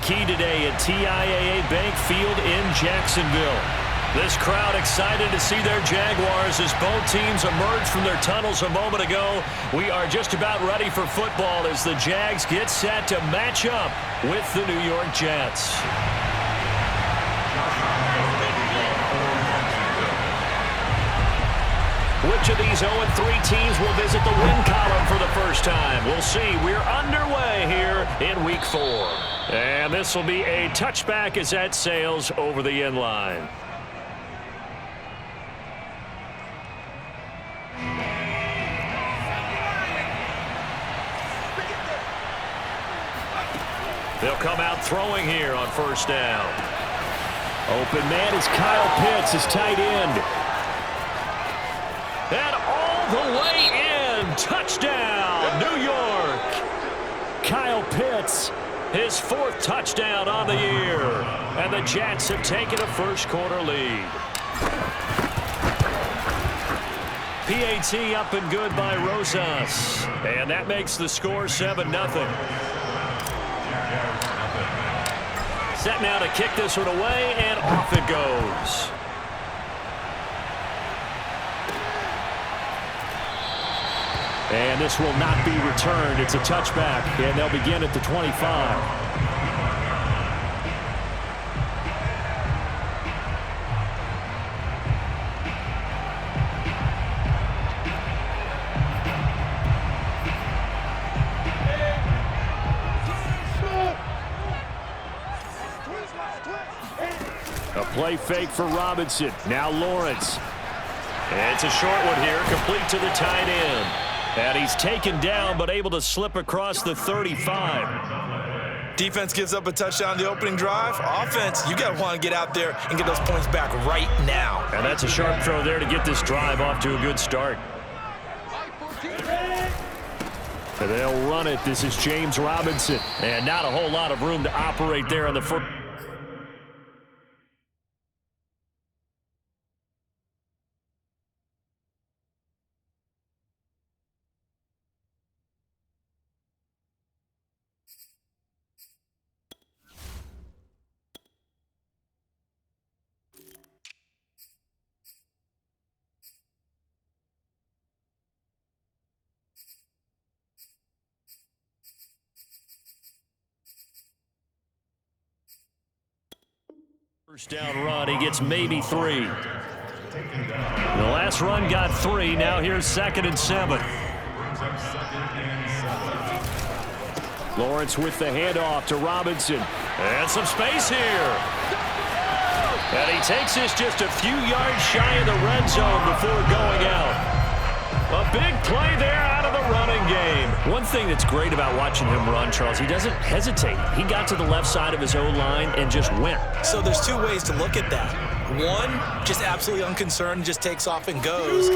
Marquee today at TIAA Bank Field in Jacksonville. This crowd excited to see their Jaguars as both teams emerged from their tunnels a moment ago. We are just about ready for football as the Jags get set to match up with the New York Jets. Which of these 0-3 teams will visit the win column for the first time? We'll see. We're underway here in Week 4. And this will be a touchback as that sails over the end line. They'll come out throwing here on first down. Open man is Kyle Pitts, his tight end. And all the way in. Touchdown, New York. Kyle Pitts, his 4th touchdown on the year. And the Jets have taken a first-quarter lead. PAT up and good by Rosas. And that makes the score 7-0. Set now to kick this one away, and off it goes. And this will not be returned. It's a touchback, and they'll begin at the 25. A play fake for Robinson. Now Lawrence. And it's a short one here, complete to the tight end. And he's taken down, but able to slip across the 35. Defense gives up a touchdown the opening drive. Offense, you got to want to get out there and get those points back right now. And that's a sharp throw there to get this drive off to a good start. And they'll run it. This is James Robinson. And not a whole lot of room to operate there on the foot. First down run, he gets maybe 3. The last run got 3. Now here's 2nd and 7. Lawrence with the handoff to Robinson. And some space here. And he takes this just a few yards shy of the red zone before going out. A big play there out of the running game. One thing that's great about watching him run, Charles, he doesn't hesitate. He got to the left side of his O-line and just went. So there's 2 ways to look at that. One, just absolutely unconcerned, just takes off and goes.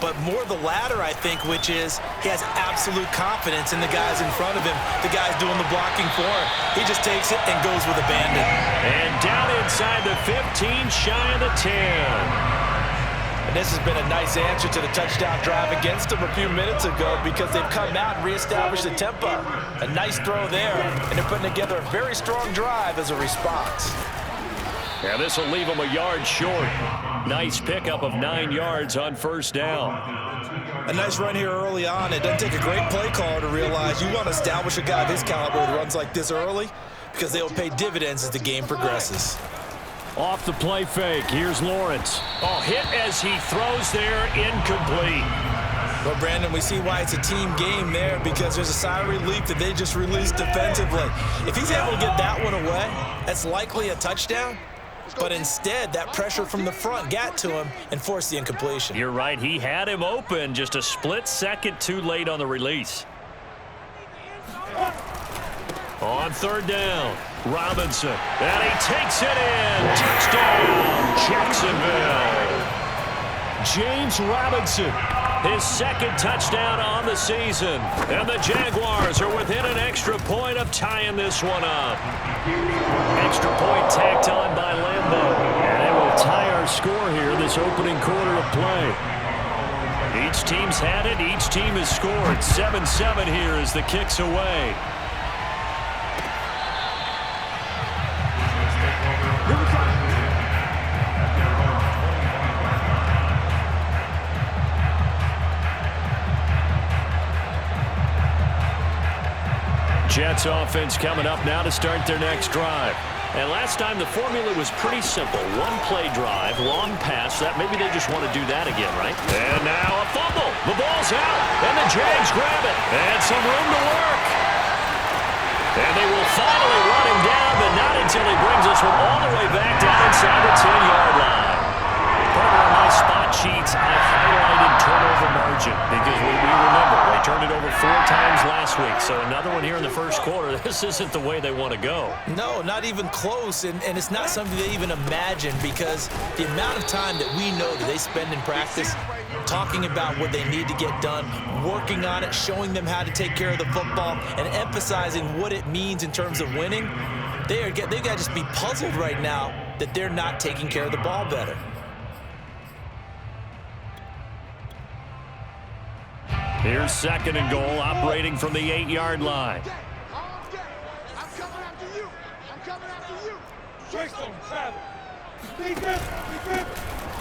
But more the latter, I think, which is he has absolute confidence in the guys in front of him, the guys doing the blocking for him. He just takes it and goes with abandon. And down inside the 15, shy of the 10. And this has been a nice answer to the touchdown drive against them a few minutes ago because they've come out and reestablished the tempo. A nice throw there, and they're putting together a very strong drive as a response. Yeah, this will leave them a yard short. Nice pickup of 9 yards on first down. A nice run here early on. It doesn't take a great play caller to realize you want to establish a guy of his caliber with runs like this early because they will pay dividends as the game progresses. Off the play fake, here's Lawrence. Oh, hit as he throws there, incomplete. Well, Brandon, we see why it's a team game there because there's a sigh of relief that they just released defensively. If he's able to get that one away, that's likely a touchdown. But instead, that pressure from the front got to him and forced the incompletion. You're right. He had him open, just a split second too late on the release. On third down, Robinson. And he takes it in. Touchdown, Jacksonville. James Robinson, his 2nd touchdown on the season. And the Jaguars are within an extra point of tying this one up. Extra point tacked on by Lambeau. And it will tie our score here this opening quarter of play. Each team's had it. Each team has scored. 7-7 here as the kick's away. Jets offense coming up now to start their next drive. And last time the formula was pretty simple. One-play drive, long pass. That maybe they just want to do that again, right? And now a fumble. The ball's out, and the Jags grab it. And some room to work. And they will finally run him down, but not until he brings this one all the way back down inside the 10-yard line. Partner, on my spot sheets, I highlighted turnover margin because we remember they turned it over 4 times last week. So another one here in the first quarter. This isn't the way they want to go. No, not even close, and it's not something they even imagine because the amount of time that we know that they spend in practice talking about what they need to get done, working on it, showing them how to take care of the football, and emphasizing what it means in terms of winning, they've got to just be puzzled right now that they're not taking care of the ball better. Here's 2nd and goal, operating from the 8-yard line. I'm coming after you. I'm coming after you.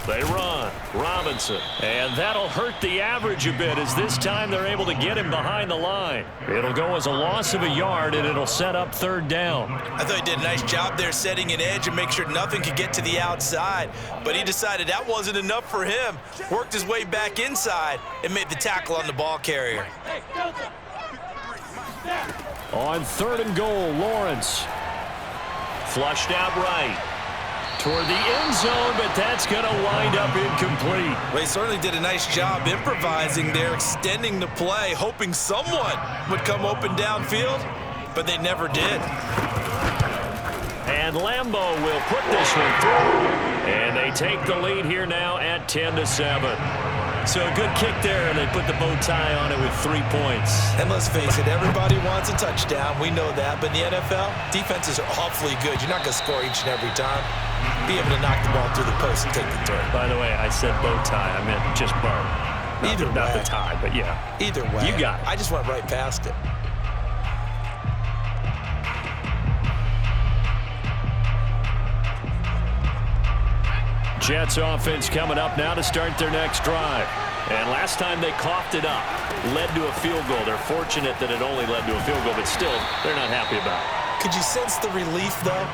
They run. Robinson. And that'll hurt the average a bit as this time they're able to get him behind the line. It'll go as a loss of a yard, and it'll set up 3rd down. I thought he did a nice job there setting an edge and make sure nothing could get to the outside. But he decided that wasn't enough for him. Worked his way back inside and made the tackle on the ball carrier. On 3rd and goal, Lawrence. Flushed out right. Toward the end zone, but that's going to wind up incomplete. Well, he certainly did a nice job improvising there, extending the play, hoping someone would come open downfield, but they never did. And Lambeau will put this one through. And they take the lead here now at 10-7. So a good kick there, and they put the bow tie on it with 3 points. And let's face it, everybody wants a touchdown. We know that. But in the NFL, defenses are awfully good. You're not going to score each and every time. Be able to knock the ball through the post and take the turn. By the way, I said bow tie. I meant just bow. Either way. Not the tie, but yeah. Either way. You got it. I just went right past it. Jets offense coming up now to start their next drive. And last time they coughed it up, led to a field goal. They're fortunate that it only led to a field goal, but still, they're not happy about it. Could you sense the relief, though,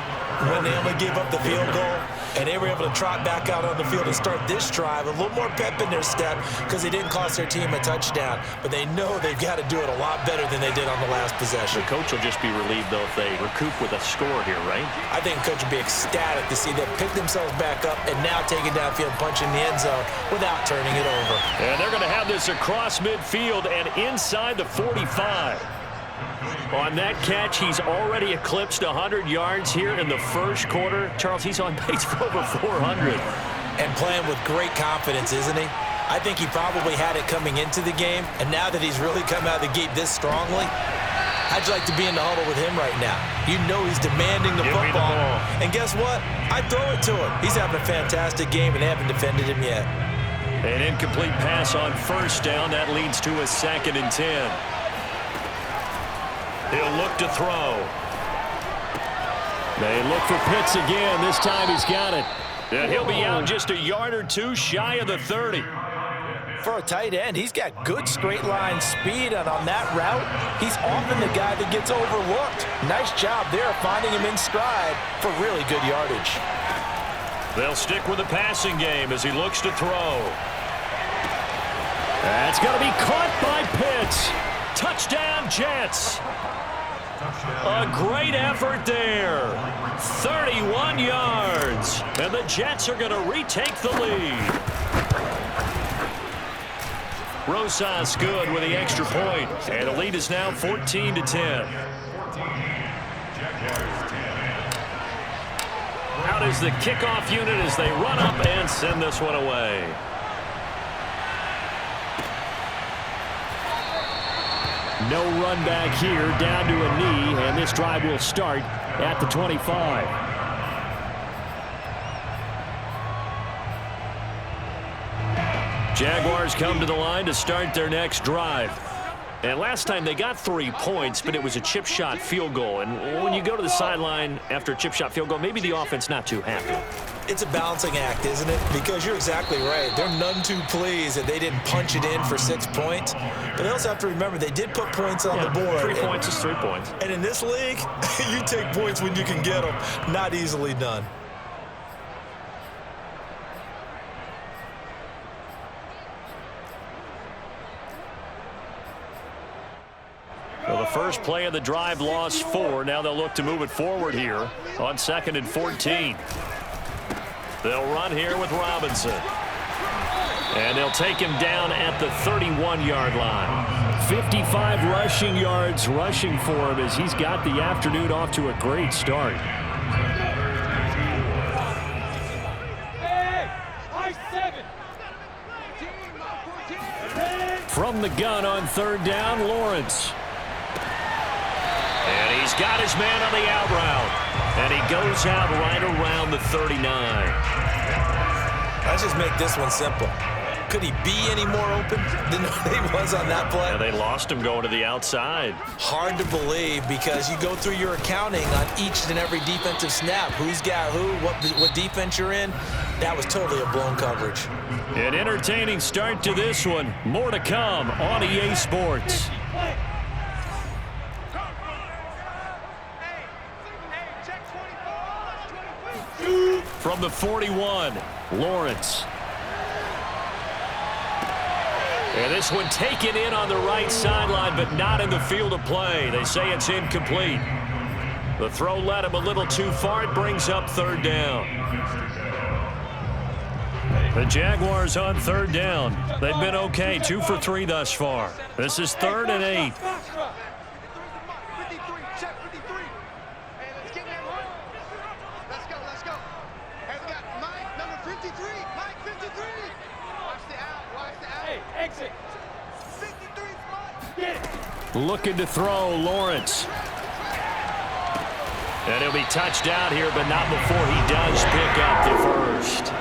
when they only gave up the field goal and they were able to trot back out on the field and start this drive? A little more pep in their step because they didn't cost their team a touchdown, but they know they've got to do it a lot better than they did on the last possession. The coach will just be relieved, though, if they recoup with a score here, right? I think the coach will be ecstatic to see them pick themselves back up and now take it downfield, punching the end zone without turning it over. And they're going to have this across midfield and inside the 45. On that catch, he's already eclipsed 100 yards here in the first quarter. Charles, he's on pace for over 400. And playing with great confidence, isn't he? I think he probably had it coming into the game, and now that he's really come out of the gate this strongly, how'd you like to be in the huddle with him right now? You know he's demanding the football. And guess what? I throw it to him. He's having a fantastic game, and they haven't defended him yet. An incomplete pass on 1st down. That leads to a 2nd and 10. He'll look to throw. They look for Pitts again. This time he's got it. And he'll be out just a yard or two shy of the 30. For a tight end, he's got good straight line speed, and on that route, he's often the guy that gets overlooked. Nice job there finding him in stride for really good yardage. They'll stick with the passing game as he looks to throw. That's going to be caught by Pitts. Touchdown, Jets. A great effort there. 31 yards. And the Jets are going to retake the lead. Rosas good with the extra point. And the lead is now 14-10. Out is the kickoff unit as they run up and send this one away. No run back here, down to a knee, and this drive will start at the 25. Jaguars come to the line to start their next drive. And last time they got 3 points, but it was a chip shot field goal. And when you go to the sideline after a chip shot field goal, maybe the offense not too happy. It's a balancing act, isn't it? Because you're exactly right. They're none too pleased that they didn't punch it in for 6 points. But they also have to remember they did put points on the board. 3 points is 3 points. And in this league, you take points when you can get them. Not easily done. Well, the first play of the drive lost 4. Now they'll look to move it forward here on 2nd and 14. They'll run here with Robinson. And they'll take him down at the 31-yard line. 55 rushing yards rushing for him as he's got the afternoon off to a great start. From the gun on 3rd down, Lawrence. And he's got his man on the out route. And he goes out right around the 39. Let's just make this one simple. Could he be any more open than he was on that play? And they lost him going to the outside. Hard to believe because you go through your accounting on each and every defensive snap. Who's got who, what defense you're in. That was totally a blown coverage. An entertaining start to this one. More to come on EA Sports. From the 41, Lawrence. And this one taken in on the right sideline, but not in the field of play. They say it's incomplete. The throw led him a little too far. It brings up 3rd down. The Jaguars on 3rd down. They've been okay, 2 for 3 thus far. This is 3rd and 8. Looking to throw, Lawrence. And he'll be touched out here, but not before he does pick up the first.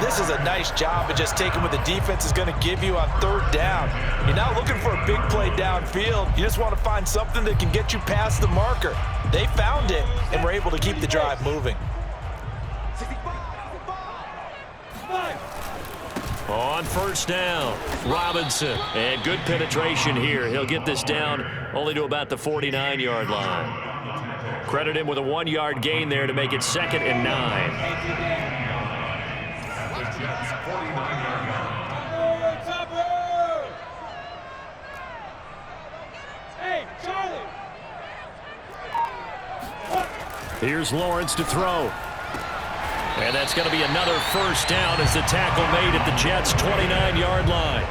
This is a nice job of just taking what the defense is going to give you on 3rd down. You're not looking for a big play downfield. You just want to find something that can get you past the marker. They found it and were able to keep the drive moving. On 1st down, Robinson. And good penetration here. He'll get this down only to about the 49-yard line. Credit him with a 1-yard gain there to make it 2nd and 9. Here's Lawrence to throw. And that's going to be another 1st down as the tackle made at the Jets' 29-yard line.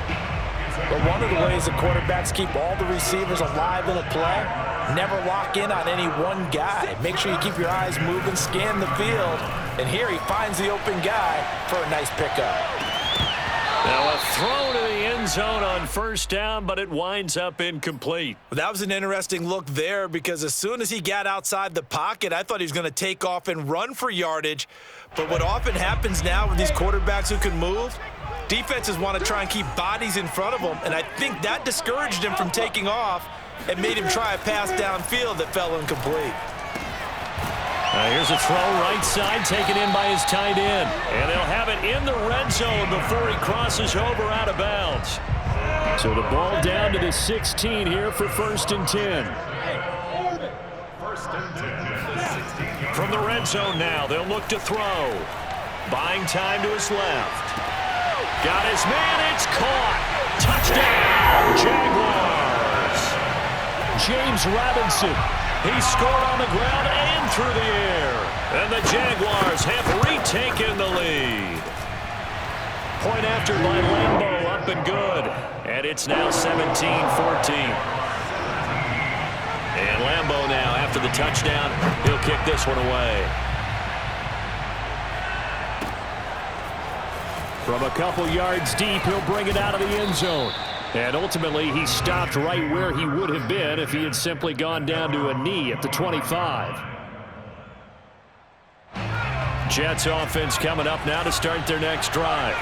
But one of the ways the quarterbacks keep all the receivers alive in a play, never lock in on any one guy. Make sure you keep your eyes moving, scan the field. And here he finds the open guy for a nice pickup. Now a throw to the end zone on 1st down, but it winds up incomplete. That was an interesting look there because as soon as he got outside the pocket, I thought he was going to take off and run for yardage. But what often happens now with these quarterbacks who can move, defenses want to try and keep bodies in front of them, and I think that discouraged him from taking off and made him try a pass downfield that fell incomplete. Here's a throw right side taken in by his tight end. And they'll have it in the red zone before he crosses over out of bounds. So the ball down to the 16 here for 1st and 10. From the red zone now, they'll look to throw. Buying time to his left. Got his man, it's caught. Touchdown, Jaguars. James Robinson. He scored on the ground and through the air. And the Jaguars have retaken the lead. Point after by Lambeau, up and good. And it's now 17-14. And Lambeau now, after the touchdown, he'll kick this one away. From a couple yards deep, he'll bring it out of the end zone. And ultimately, he stopped right where he would have been if he had simply gone down to a knee at the 25. Jets offense coming up now to start their next drive.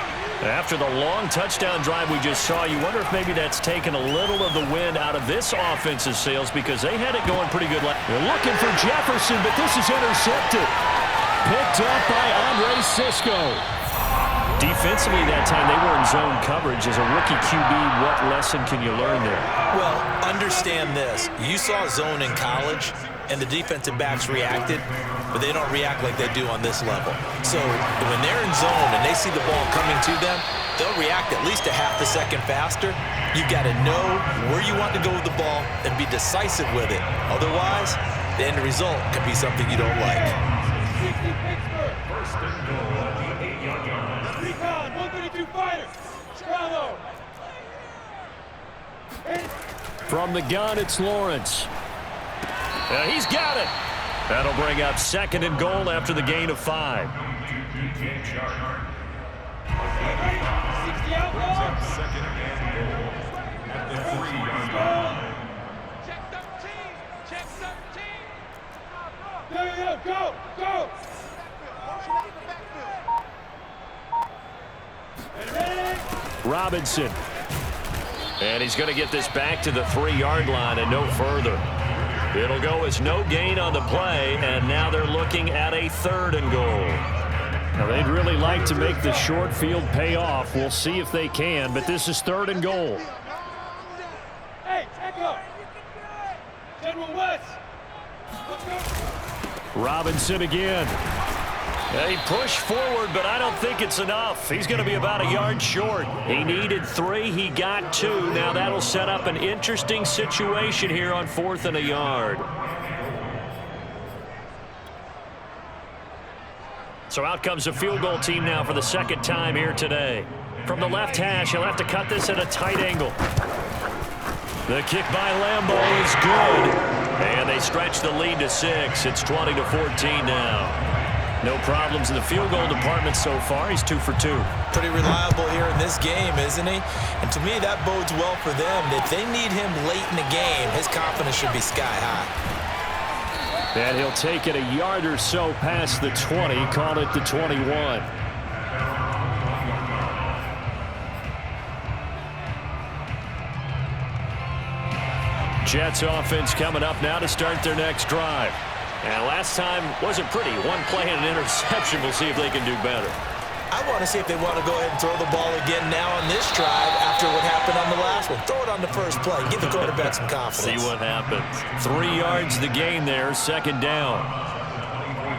After the long touchdown drive we just saw, you wonder if maybe that's taken a little of the wind out of this offense's sails because they had it going pretty good. They're looking for Jefferson, but this is intercepted. picked up by Andre Cisco. Defensively that time, they were in zone coverage. As a rookie QB, what lesson can you learn there? Well, understand this. You saw zone in college, and the defensive backs reacted, but they don't react like they do on this level. So when they're in zone and they see the ball coming to them, they'll react at least a half a second faster. You've got to know where you want to go with the ball and be decisive with it. Otherwise, the end result can be something you don't like. First and goal at the 8-yard line. Recon, 132 fighters. Bravo. From the gun, it's Lawrence. He's got it. That'll bring up second and goal after the gain of 5. 60 out. Second and goal at the 3-yard line. Check 13. Check 13. There you go. Go. Robinson. And he's going to get this back to the 3-yard line and no further. It'll go as no gain on the play, and now they're looking at a 3rd and goal. Now, they'd really like to make the short field pay off. We'll see if they can, but this is 3rd and goal. Hey, Echo. General West. Let's go. Robinson again. They push forward, but I don't think it's enough. He's going to be about a yard short. He needed 3. He got 2. Now that'll set up an interesting situation here on 4th and a yard. So out comes the field goal team now for the 2nd time here today. From the left hash, he'll have to cut this at a tight angle. The kick by Lambo is good. And they stretch the lead to 6. It's 20-14 now. No problems in the field goal department so far. He's 2 for 2. Pretty reliable here in this game, isn't he? And to me, that bodes well for them. If they need him late in the game, his confidence should be sky high. And he'll take it a yard or so past the 20, call it the 21. Jets offense coming up now to start their next drive. And last time wasn't pretty. 1 play and an interception. We'll see if they can do better. I want to see if they want to go ahead and throw the ball again now on this drive after what happened on the last one. Throw it on the first play. Give the quarterback some confidence. See what happens. 3 yards the gain there, 2nd down.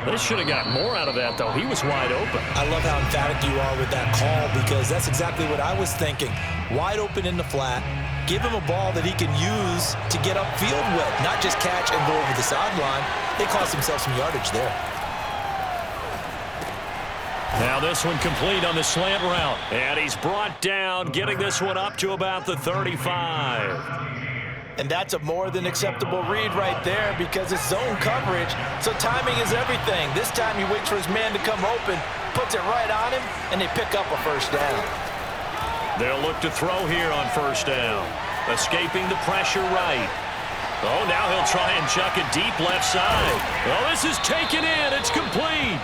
They should have got more out of that, though. He was wide open. I love how emphatic you are with that call because that's exactly what I was thinking. Wide open in the flat. Give him a ball that he can use to get upfield with, not just catch and go over the sideline. They cost themselves some yardage there. Now this one complete on the slant route. And he's brought down, getting this one up to about the 35. And that's a more than acceptable read right there because it's zone coverage, so timing is everything. This time he waits for his man to come open, puts it right on him, and they pick up a 1st down. They'll look to throw here on 1st down. Escaping the pressure right. Oh, now he'll try and chuck it deep left side. Oh, this is taken in. It's complete.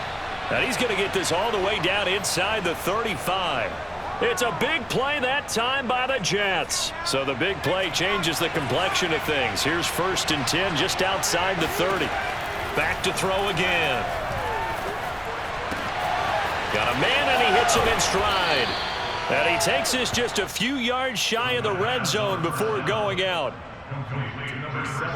And he's going to get this all the way down inside the 35. It's a big play that time by the Jets. So the big play changes the complexion of things. Here's 1st and 10 just outside the 30. Back to throw again. Got a man, and he hits him in stride. And he takes this just a few yards shy of the red zone before going out.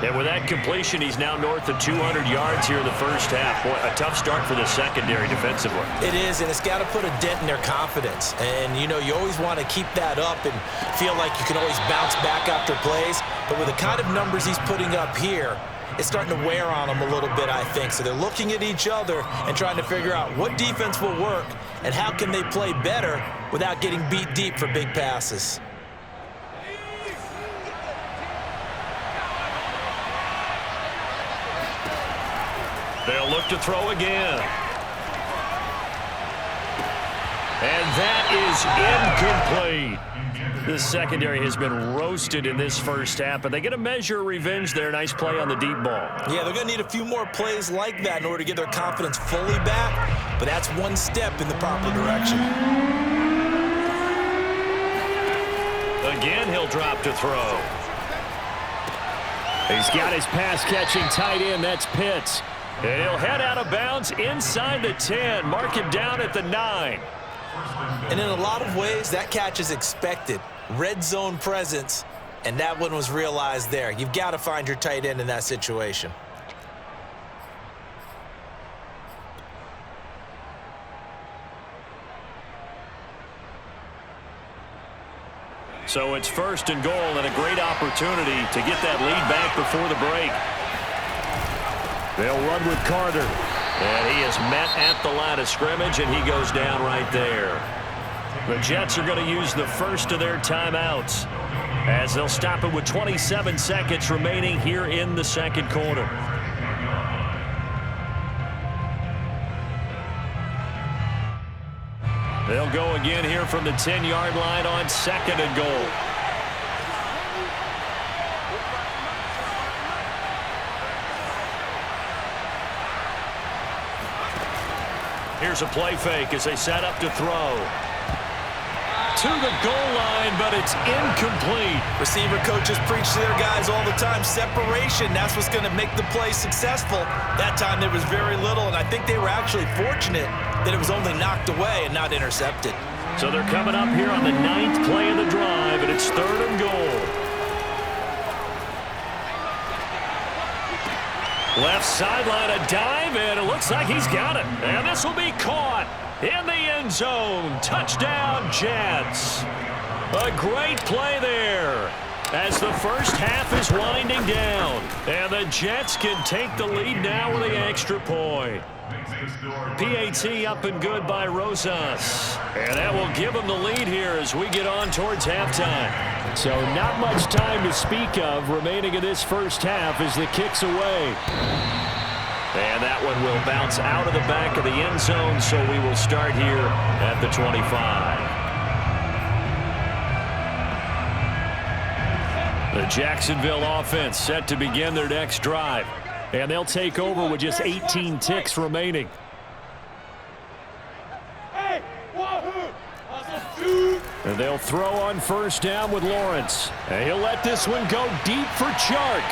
And with that completion, he's now north of 200 yards here in the 1st half. Boy, a tough start for the secondary defensively. It is, and it's got to put a dent in their confidence. And, you know, you always want to keep that up and feel like you can always bounce back after plays. But with the kind of numbers he's putting up here, it's starting to wear on them a little bit, I think. So they're looking at each other and trying to figure out what defense will work and how can they play better without getting beat deep for big passes. They'll look to throw again. And that is incomplete. The secondary has been roasted in this 1st half, but they get a measure of revenge there. Nice play on the deep ball. Yeah, they're going to need a few more plays like that in order to get their confidence fully back, but that's one step in the proper direction. Again, he'll drop to throw. He's got his pass-catching tight end. That's Pitts. And he'll head out of bounds inside the 10, mark him down at the 9. And in a lot of ways, that catch is expected. Red zone presence, and that one was realized there. You've got to find your tight end in that situation. So it's 1st and goal and a great opportunity to get that lead back before the break. They'll run with Carter. And he is met at the line of scrimmage, and he goes down right there. The Jets are going to use the first of their timeouts as they'll stop it with 27 seconds remaining here in the second quarter. They'll go again here from the 10-yard line on 2nd and goal. Here's a play fake as they set up to throw. To the goal line, but it's incomplete. Receiver coaches preach to their guys all the time. Separation, that's what's going to make the play successful. That time there was very little, and I think they were actually fortunate that it was only knocked away and not intercepted. So they're coming up here on the 9th play of the drive, and it's 3rd and goal. Left sideline, a dive, and it looks like he's got it. And this will be caught in the end zone. Touchdown, Jets. A great play there as the first half is winding down. And the Jets can take the lead now with the extra point. PAT up and good by Rosas. And that will give them the lead here as we get on towards halftime. So not much time to speak of remaining in this first half as the kick's away. And that one will bounce out of the back of the end zone, so we will start here at the 25. The Jacksonville offense set to begin their next drive. And they'll take over with just 18 ticks remaining. Hey, wahoo! Awesome, dude! And they'll throw on 1st down with Lawrence. And he'll let this one go deep for Chark.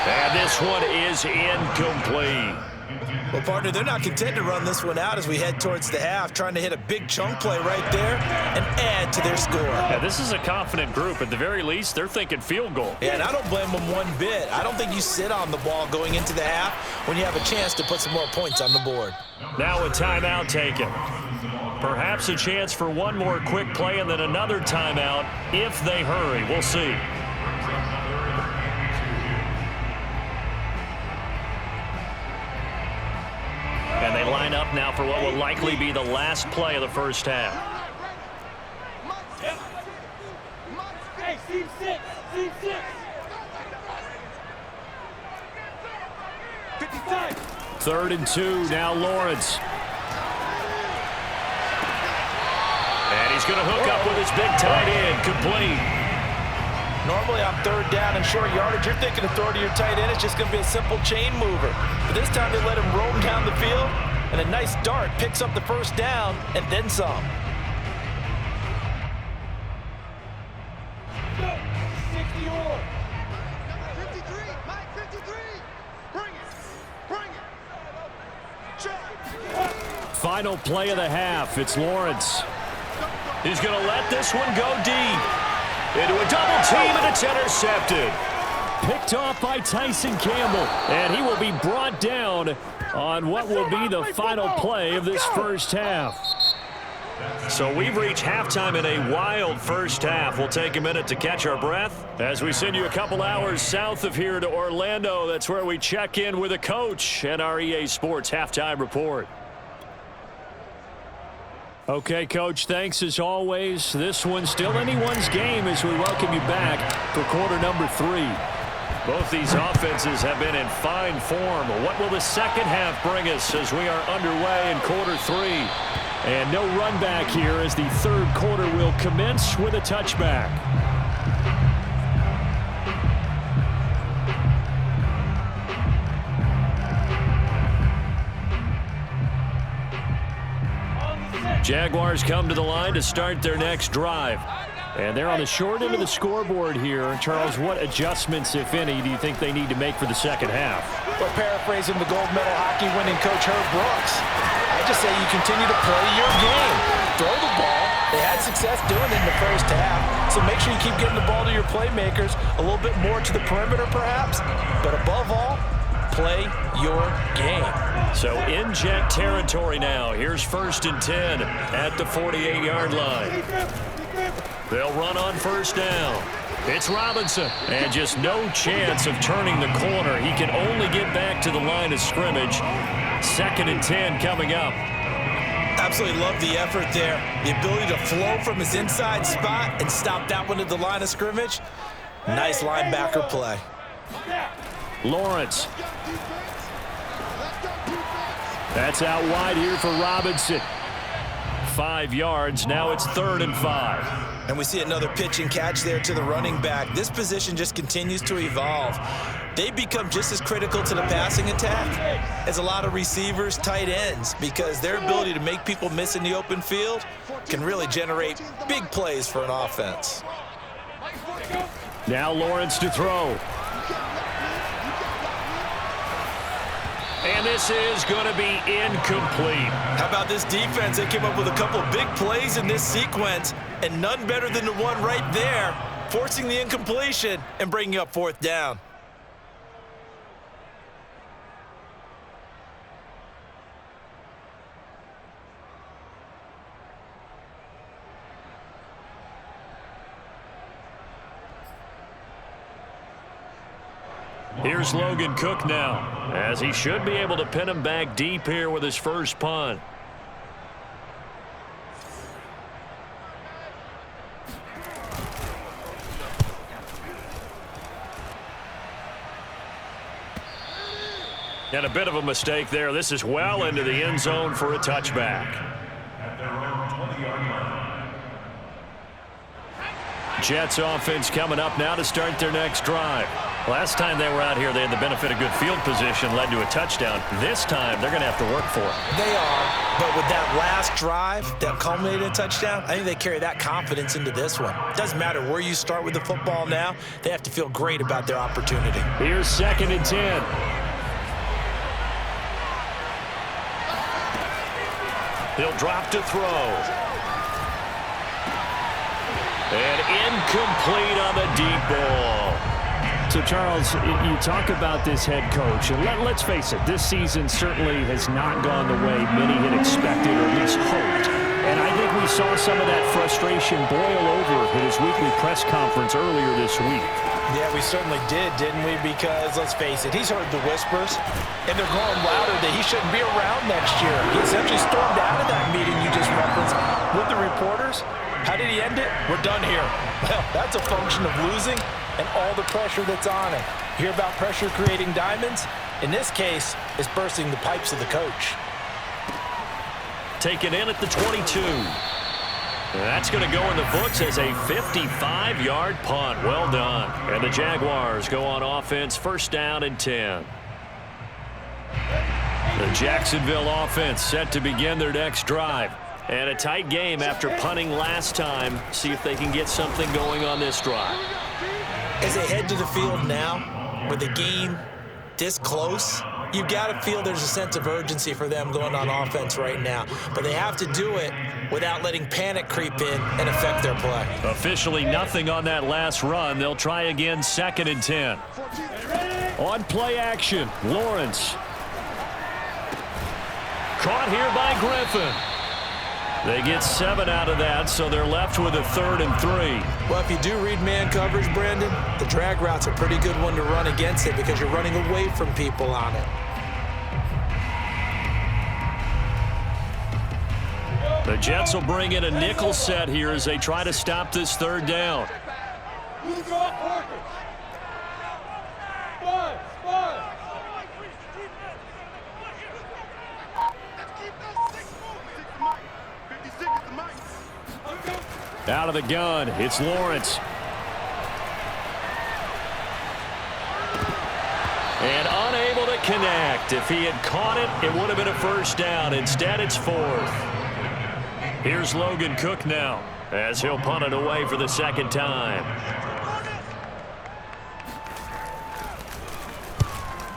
And this one is incomplete. Well, partner, they're not content to run this one out as we head towards the half, trying to hit a big chunk play right there and add to their score. Yeah, this is a confident group. At the very least, they're thinking field goal. Yeah, and I don't blame them one bit. I don't think you sit on the ball going into the half when you have a chance to put some more points on the board. Now a timeout taken. Perhaps a chance for one more quick play and then another timeout if they hurry. We'll see. And they line up now for what will likely be the last play of the first half. Hey, seam 6, seam 6. 55. 3rd and 2, now Lawrence. And he's going to hook up with his big tight end, complete. Normally on 3rd down and short yardage, you're thinking of throwing to your tight end. It's just going to be a simple chain mover. But this time they let him roam down the field, and a nice dart picks up the 1st down and then some. 60 or. 53, Mike, 53. Bring it. Bring it. Check. Final play of the half. It's Lawrence. He's going to let this one go deep. Into a double team, and it's intercepted. Picked off by Tyson Campbell, and he will be brought down on what will be the final play of this first half. So we've reached halftime in a wild first half. We'll take a minute to catch our breath as we send you a couple hours south of here to Orlando. That's where we check in with a coach and our EA Sports halftime report. Okay, Coach, thanks as always. This one's still anyone's game as we welcome you back for quarter number 3. Both these offenses have been in fine form. What will the second half bring us as we are underway in quarter 3? And no run back here as the third quarter will commence with a touchback. Jaguars come to the line to start their next drive. And they're on the short end of the scoreboard here. Charles, what adjustments, if any, do you think they need to make for the second half? Well, paraphrasing the gold medal hockey winning coach Herb Brooks, I just say you continue to play your game. Throw the ball. They had success doing it in the first half, so make sure you keep getting the ball to your playmakers, a little bit more to the perimeter perhaps, but above all, play your game. So in Jet territory now. Here's 1st and 10 at the 48-yard line. They'll run on 1st down. It's Robinson. And just no chance of turning the corner. He can only get back to the line of scrimmage. 2nd and 10 coming up. Absolutely love the effort there. The ability to flow from his inside spot and stop that one at the line of scrimmage. Nice linebacker play. Lawrence. That's out wide here for Robinson. 5 yards. Now it's 3rd and 5. And we see another pitch and catch there to the running back. This position just continues to evolve. They become just as critical to the passing attack as a lot of receivers, tight ends, because their ability to make people miss in the open field can really generate big plays for an offense. Now Lawrence to throw. And this is going to be incomplete. How about this defense? They came up with a couple big plays in this sequence, and none better than the one right there, forcing the incompletion and bringing up 4th down. Here's Logan Cook now, as he should be able to pin him back deep here with his first punt. And a bit of a mistake there. This is well into the end zone for a touchback. Jets offense coming up now to start their next drive. Last time they were out here, they had the benefit of good field position, led to a touchdown. This time, they're going to have to work for it. They are, but with that last drive that culminated in a touchdown, I think they carry that confidence into this one. Doesn't matter where you start with the football now, they have to feel great about their opportunity. Here's 2nd and 10. He'll drop to throw. And incomplete on the deep ball. So, Charles, you talk about this head coach, and let's face it, this season certainly has not gone the way many had expected or at least hoped. And I think we saw some of that frustration boil over at his weekly press conference earlier this week. Yeah, we certainly did, didn't we? Because, let's face it, he's heard the whispers, and they're growing louder that he shouldn't be around next year. He essentially stormed out of that meeting you just referenced with the reporters. How did he end it? We're done here. Well, that's a function of losing and all the pressure that's on him. Hear about pressure creating diamonds? In this case, it's bursting the pipes of the coach. Taken in at the 22. That's going to go in the books as a 55-yard punt. Well done. And the Jaguars go on offense, 1st down and 10. The Jacksonville offense set to begin their next drive. And a tight game after punting last time. See if they can get something going on this drive. As they head to the field now, with the game this close, you've got to feel there's a sense of urgency for them going on offense right now. But they have to do it without letting panic creep in and affect their play. Officially nothing on that last run. They'll try again, 2nd and 10. On play action, Lawrence. Caught here by Griffin. They get 7 out of that, so they're left with a 3rd and 3. Well, if you do read man coverage, Brandon, the drag route's a pretty good one to run against it because you're running away from people on it. The Jets will bring in a nickel set here as they try to stop this 3rd down. Out of the gun, it's Lawrence. And unable to connect. If he had caught it, it would have been a 1st down. Instead, it's 4th. Here's Logan Cook now. as he'll punt it away for the second time.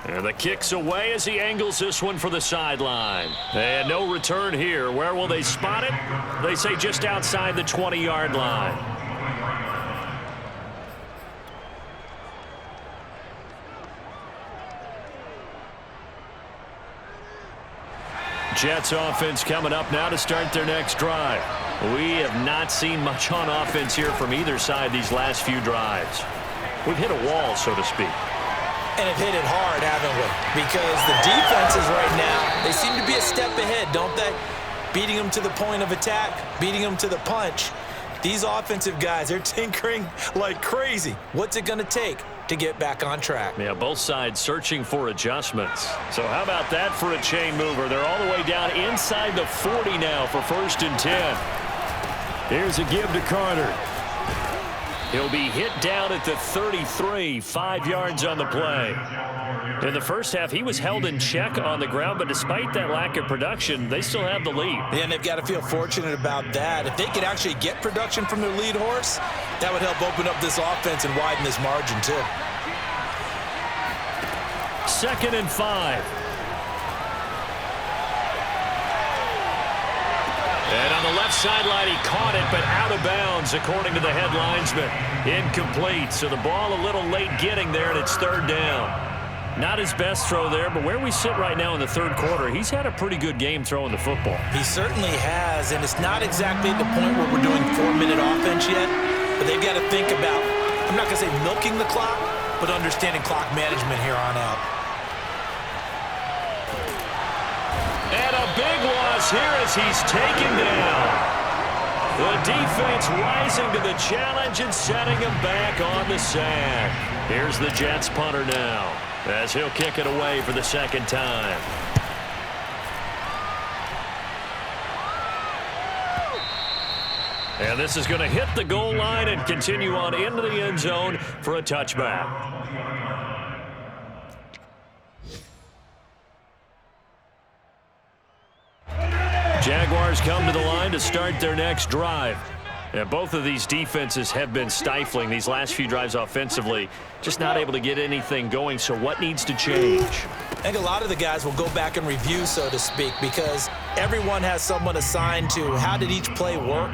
And the kick's away as he angles this one for the sideline. And no return here. Where will they spot it? They say just outside the 20-yard line. Jets offense coming up now to start their next drive. We have not seen much on offense here from either side these last few drives. We've hit a wall, so to speak. And have hit it hard, haven't we? Because the defenses right now, they seem to be a step ahead, don't they? Beating them to the point of attack, beating them to the punch. These offensive guys, they're tinkering like crazy. What's it going to take to get back on track? Yeah, both sides searching for adjustments. So how about that for a chain mover? They're all the way down inside the 40 now for 1st and 10. Here's a give to Carter. He'll be hit down at the 33, 5 yards on the play. In the first half, he was held in check on the ground, but despite that lack of production, they still have the lead. Yeah, and they've got to feel fortunate about that. If they could actually get production from their lead horse, that would help open up this offense and widen this margin too. 2nd and 5. And on the left sideline, he caught it, but out of bounds, according to the head linesman. Incomplete, so the ball a little late getting there, and it's 3rd down. Not his best throw there, but where we sit right now in the 3rd quarter, he's had a pretty good game throwing the football. He certainly has, and it's not exactly at the point where we're doing 4-minute offense yet, but they've got to think about, I'm not going to say milking the clock, but understanding clock management here on out. And a big loss here as he's taken down. The defense rising to the challenge and setting him back on the sack. Here's the Jets punter now as he'll kick it away for the 2nd time. And this is going to hit the goal line and continue on into the end zone for a touchback. Jaguars come to the line to start their next drive. And both of these defenses have been stifling these last few drives offensively. Just not able to get anything going, so what needs to change? I think a lot of the guys will go back and review, so to speak, because everyone has someone assigned to how did each play work.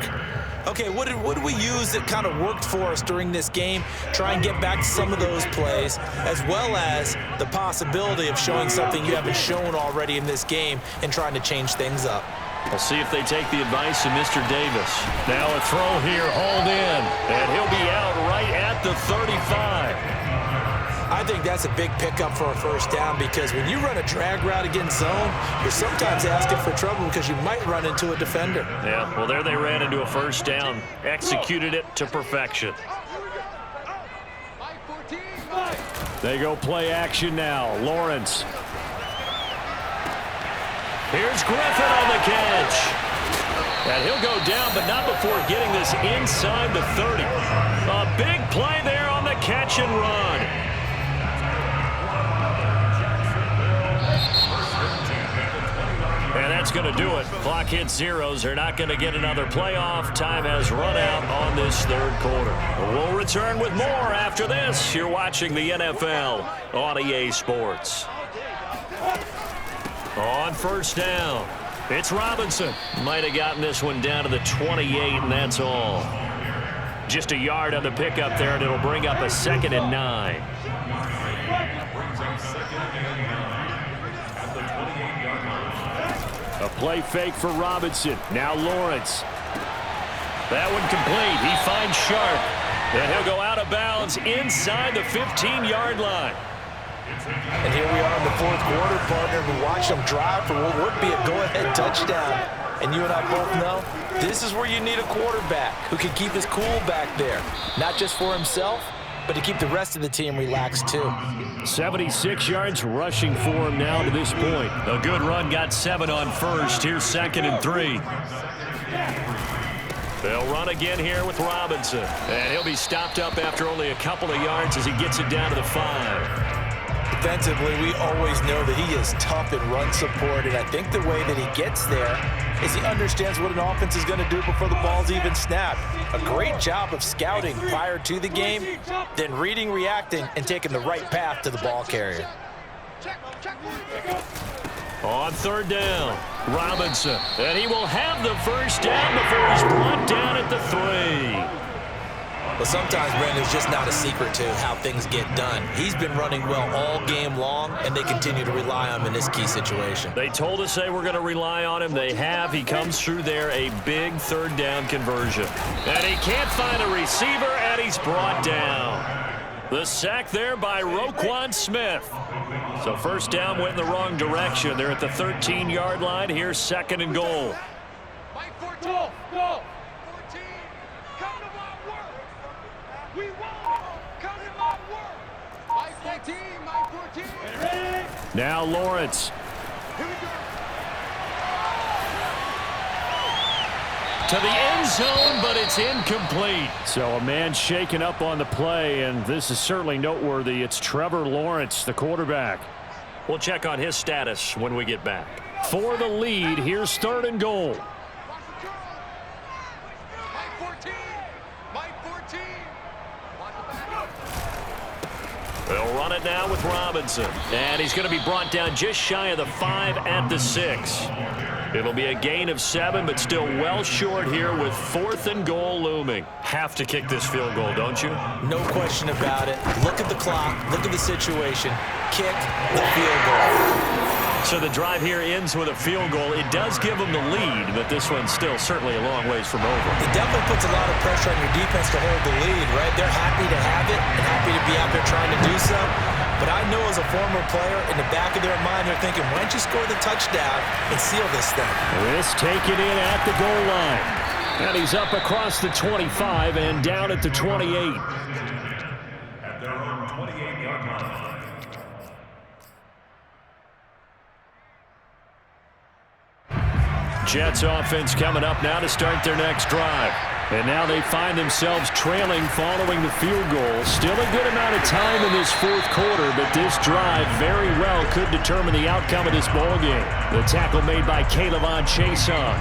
Okay, what did we use that kind of worked for us during this game? Try and get back to some of those plays, as well as the possibility of showing something you haven't shown already in this game and trying to change things up. We'll see if they take the advice of Mr. Davis. Now a throw here, hauled in, and he'll be out right at the 35. I think that's a big pickup for a 1st down because when you run a drag route against zone, you're sometimes asking for trouble because you might run into a defender. Yeah, well, there they ran into a 1st down, executed it to perfection. They go play action now. Lawrence. Here's Griffin on the catch. And he'll go down, but not before getting this inside the 30. A big play there on the catch and run. And that's going to do it. Clock hits zeros. They're not going to get another playoff. Time has run out on this 3rd quarter. We'll return with more after this. You're watching the NFL on EA Sports. On 1st down, it's Robinson. Might have gotten this one down to the 28, and that's all. Just a yard on the pickup there, and it'll bring up a 2nd and 9. A play fake for Robinson. Now Lawrence. That one complete. He finds Sharp, and he'll go out of bounds inside the 15-yard line. And here we are in the 4th quarter, partner. We watch them drive for what would be a go-ahead touchdown. And you and I both know this is where you need a quarterback who can keep his cool back there. Not just for himself, but to keep the rest of the team relaxed too. 76 yards rushing for him now to this point. A good run got 7 on 1st. Here's 2nd and 3. They'll run again here with Robinson. And he'll be stopped up after only a couple of yards as he gets it down to the 5. Defensively, we always know that he is tough in run support, and I think the way that he gets there is he understands what an offense is going to do before the ball's even snapped. A great job of scouting prior to the game, then reading, reacting, and taking the right path to the ball carrier. On third down, Robinson. And he will have the first down before he's brought down at the 3. But sometimes, Brandon, it's just not a secret to how things get done. He's been running well all game long, and they continue to rely on him in this key situation. They told us they were going to rely on him. They have. He comes through there, a big third down conversion. And he can't find a receiver, and he's brought down. The sack there by Roquan Smith. So first down went in the wrong direction. They're at the 13-yard line. Here's second and goal. Mike 14. Go. 14. Come to my work. We won't come to my work. Mike 14. Mike 14. Ready? Now Lawrence. Here we go. To the end zone, but it's incomplete. So a man shaken up on the play, and this is certainly noteworthy. It's Trevor Lawrence, the quarterback. We'll check on his status when we get back. For the lead, here's third and goal. Watch the curl. Mike 14. Mike 14. Watch the back. They'll run it now with Robinson. And he's going to be brought down just shy of the 5 at the 6. It'll be a gain of 7, but still well short here with fourth and goal looming. Have to kick this field goal, don't you? No question about it. Look at the clock. Look at the situation. Kick the field goal. So the drive here ends with a field goal. It does give them the lead, but this one's still certainly a long ways from over. It definitely puts a lot of pressure on your defense to hold the lead, right? They're happy to have it and happy to be out there trying to do so. But I know as a former player, in the back of their mind, they're thinking, why don't you score the touchdown and seal this thing? This taken in at the goal line. And he's up across the 25 and down at the 28. At their own 28-yard line. Jets offense coming up now to start their next drive. And now they find themselves trailing following the field goal. Still a good amount of time in this fourth quarter, but this drive very well could determine the outcome of this ballgame. The tackle made by K'Lavon Chaisson.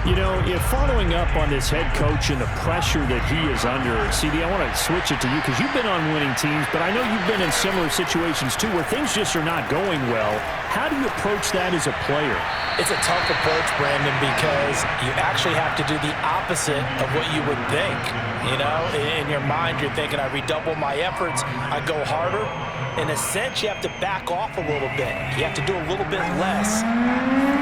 You know, if following up on this head coach and the pressure that he is under, CD, I want to switch it to you because you've been on winning teams, but I know you've been in similar situations too where things just are not going well. How do you approach that as a player? It's a tough approach, Brandon, because you actually have to do the opposite of what you would think. You know, in your mind, you're thinking, I redouble my efforts, I go harder. In a sense, you have to back off a little bit. You have to do a little bit less.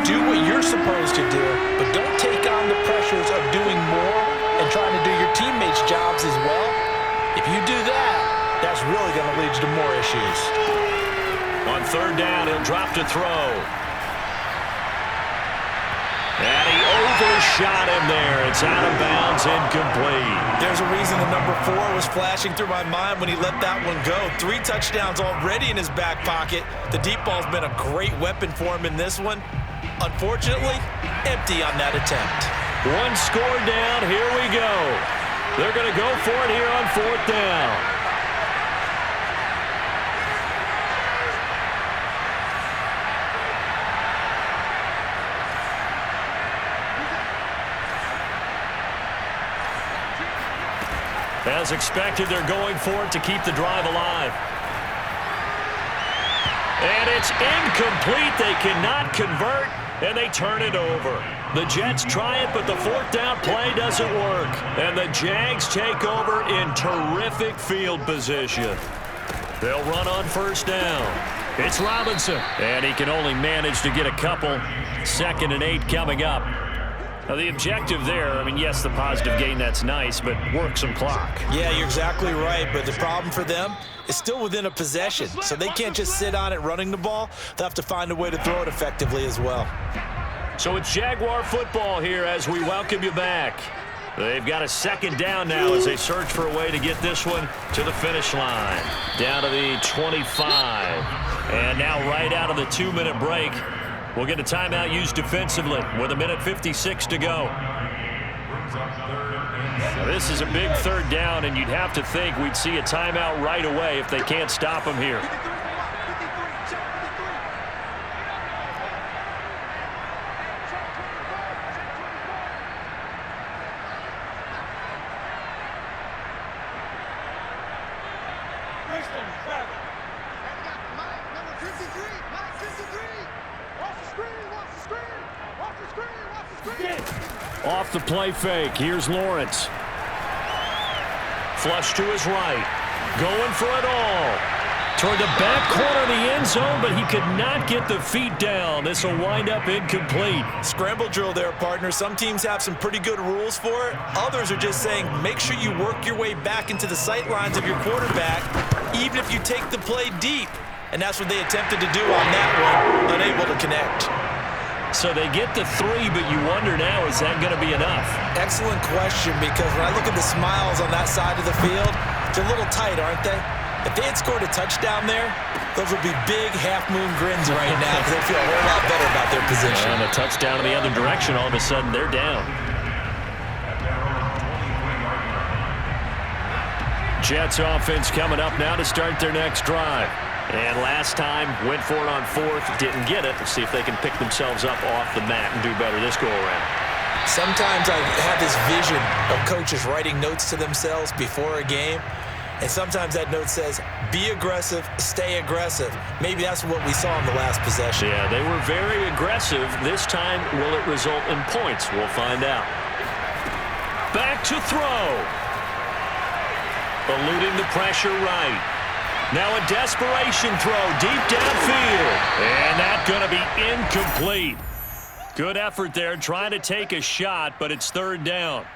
Do what you're supposed to do, but don't take on the pressures of doing more and trying to do your teammates' jobs as well. If you do that, that's really going to lead you to more issues. On third down, he'll drop to throw. And he overshot him there. It's out of bounds, incomplete. There's a reason the number 4 was flashing through my mind when he let that one go. 3 touchdowns already in his back pocket. The deep ball's been a great weapon for him in this one. Unfortunately, empty on that attempt. One score down. Here we go. They're going to go for it here on fourth down. As expected, they're going for it to keep the drive alive. And it's incomplete. They cannot convert, and they turn it over. The Jets try it, but the fourth down play doesn't work. And the Jags take over in terrific field position. They'll run on first down. It's Robinson, and he can only manage to get a couple. 2nd and 8 coming up. Now, the objective there, I mean, yes, the positive gain, that's nice, but work some clock. Yeah, you're exactly right, but the problem for them is still within a possession, so they can't just sit on it running the ball. They'll have to find a way to throw it effectively as well. So it's Jaguar football here as we welcome you back. They've got a second down now as they search for a way to get this one to the finish line. Down to the 25. And now right out of the 2-minute break, we'll get a timeout used defensively with 1:56 to go. Now this is a big third down, and you'd have to think we'd see a timeout right away if they can't stop him here. Off the play fake. Here's Lawrence. Flush to his right. Going for it all. Toward the back corner of the end zone, but he could not get the feet down. This will wind up incomplete. Scramble drill there, partner. Some teams have some pretty good rules for it. Others are just saying make sure you work your way back into the sight lines of your quarterback, even if you take the play deep. And that's what they attempted to do on that one, unable to connect. So they get the 3, but you wonder now, is that going to be enough? Excellent question, because when I look at the smiles on that side of the field, they're a little tight, aren't they? If they had scored a touchdown there, those would be big half-moon grins right now because they feel a whole lot better about their position. And a touchdown in the other direction, all of a sudden they're down. Jets offense coming up now to start their next drive. And last time, went for it on 4th, didn't get it. Let's see if they can pick themselves up off the mat and do better this go-around. Sometimes I have this vision of coaches writing notes to themselves before a game. And sometimes that note says, be aggressive, stay aggressive. Maybe that's what we saw in the last possession. Yeah, they were very aggressive. This time, will it result in points? We'll find out. Back to throw. Eluding the pressure right. Now a desperation throw deep downfield. And that's going to be incomplete. Good effort there, trying to take a shot, but it's 3rd down.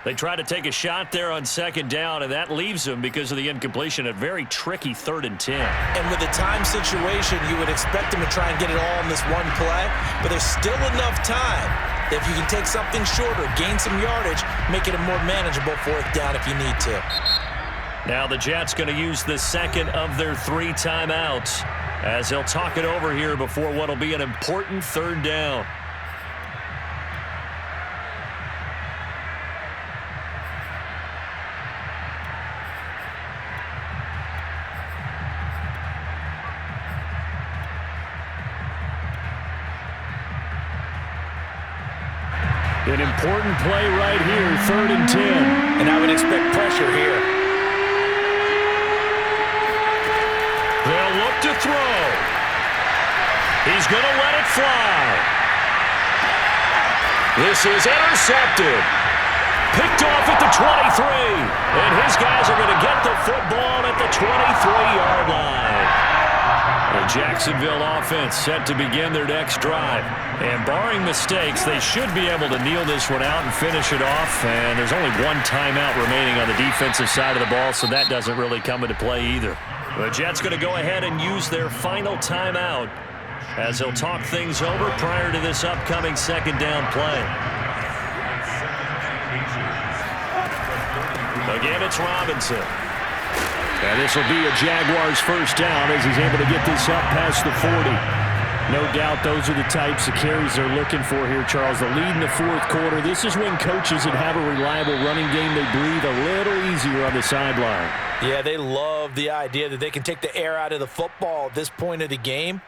They try to take a shot there on 2nd down, and that leaves them, because of the incompletion, a very tricky 3rd and 10. And with the time situation, you would expect them to try and get it all in this one play, but there's still enough time that if you can take something shorter, gain some yardage, make it a more manageable 4th down if you need to. Now the Jets going to use the 2nd of their 3 timeouts as they'll talk it over here before what will be an important 3rd down. An important play right here, 3rd and 10. And I would expect pressure here. They'll look to throw. He's going to let it fly. This is intercepted. Picked off at the 23. And his guys are going to get the football at the 23-yard line. The Jacksonville offense set to begin their next drive. And barring mistakes, they should be able to kneel this one out and finish it off. And there's only 1 timeout remaining on the defensive side of the ball, so that doesn't really come into play either. The Jets going to go ahead and use their final timeout as they'll talk things over prior to this upcoming 2nd down play. Again, it's Robinson. And this will be a Jaguars 1st down as he's able to get this up past the 40. No doubt those are the types of carries they're looking for here, Charles. The lead in the 4th quarter. This is when coaches that have a reliable running game, they breathe a little easier on the sideline. Yeah, they love the idea that they can take the air out of the football at this point of the game.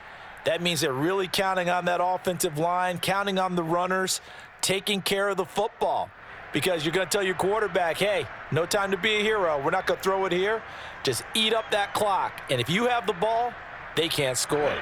That means they're really counting on that offensive line, counting on the runners, taking care of the football. Because you're going to tell your quarterback, hey, no time to be a hero. We're not going to throw it here. Just eat up that clock. And if you have the ball, they can't score.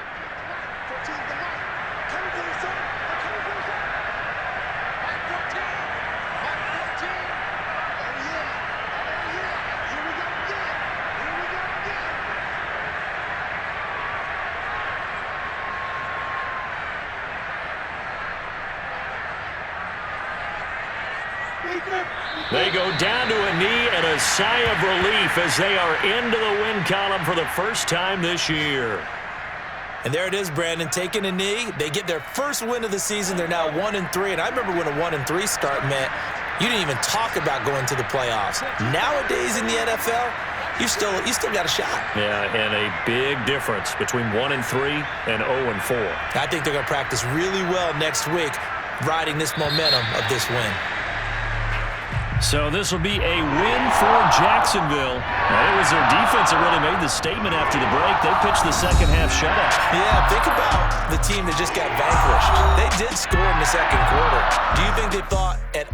They go down to a knee and a sigh of relief as they are into the win column for the first time this year. And there it is, Brandon, taking a knee. They get their first win of the season. They're now 1-3. And I remember when a 1-3 start meant you didn't even talk about going to the playoffs. Nowadays in the NFL, you still got a shot. Yeah, and a big difference between 1-3 and 0-4. I think they're going to practice really well next week, riding this momentum of this win. So this will be a win for Jacksonville. It was their defense that really made the statement after the break. They pitched the second half shutout. Yeah, think about the team that just got vanquished. They did score in the 2nd quarter. Do you think they thought at